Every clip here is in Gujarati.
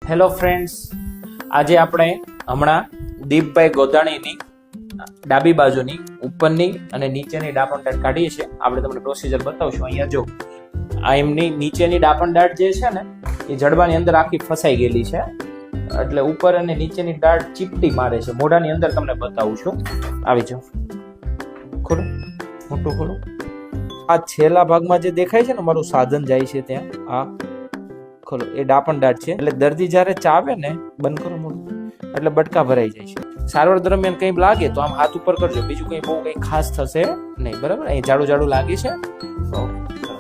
હેલો ફ્રેન્ડ્સ, આજે આપણે હમણાં દીપભાઈ ગોધાણીની ડાબી બાજુની ઉપરની અને નીચેની ડાપણ દાઢ કાઢીએ છીએ. આપણે તમને પ્રોસિજર બતાવશું. અહીંયા જો આ એમની નીચેની ડાપણ દાઢ જે છે ને એ જડબાની અંદર આખી ફસાઈ ગયેલી છે, એટલે ઉપર અને નીચેની દાઢ ચીપટી મારે છે. મોઢાની અંદર તમને બતાવું છું. આવી જાઓ, ખોલો, મોટું ખોલો. આ છેલ્લા ભાગમાં જે દેખાય છે ને મારું સાધન જાય છે ત્યાં, આ ખોલો, એ ડાપણ દાઢ છે. એટલે દર્દી જ્યારે ચાવે ને, બંધ કરો મોઢું, એટલે બટકા ભરાઈ જાય છે. સારવાર દરમિયાન કંઈ લાગે તો આમ હાથ ઉપર કરજો, બીજું કંઈ બહુ કંઈ ખાસ થશે નહીં. બરાબર? અહીં જાડું જાડું લાગે છે.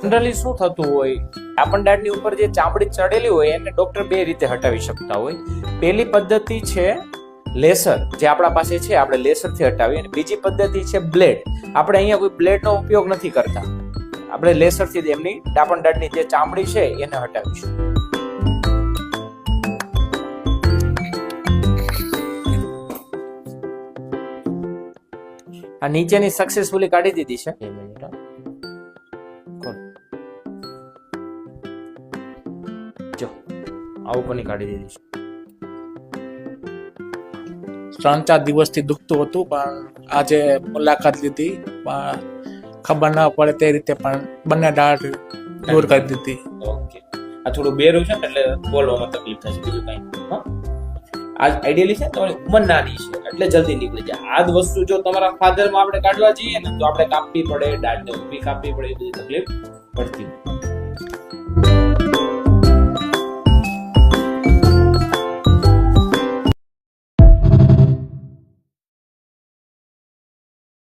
જનરલી શું થતું હોય, ડાપણ દાઢની ઉપર જે ચામડી ચડેલી હોય એને ડોક્ટર બે રીતે હટાવી શકતા હોય. પહેલી પદ્ધતિ છે લેસર, જે આપણા પાસે છે, આપણે લેસરથી હટાવીએ. અને બીજી પદ્ધતિ છે બ્લેડ. આપણે અહીંયા કોઈ બ્લેડનો ઉપયોગ નથી કરતા, આપણે લેસરથી એમની ડાપણ દાઢની જે ચામડી છે એને હટાવીશું. આ નીચેની સક્સેસફુલી કાઢી દીધી છે. જો આ ઉપરની કાઢી દીધી છે. 3-4 દિવસથી દુખતું હતું, પણ આજે મુલાકાત લીધી પણ ખબર ના પડે તે રીતે પણ બંને દાઢ દૂર કરી દીધી. ઓકે, આ થોડું બેરું છે ને એટલે બોલવામાં તકલીફ થશે, બીજું કઈ. આ આઈડિયલી છે તમારી ઉંમર નાની છે એટલે જલ્દી નીકળી જાય. આ જ વસ્તુ જો તમારા ફાધરમાં આપણે કાઢવા જઈએ ને તો આપણે કાપવી પડે, દાઢને ઊભી કાપવી પડે, એ બધી તકલીફ પડતી.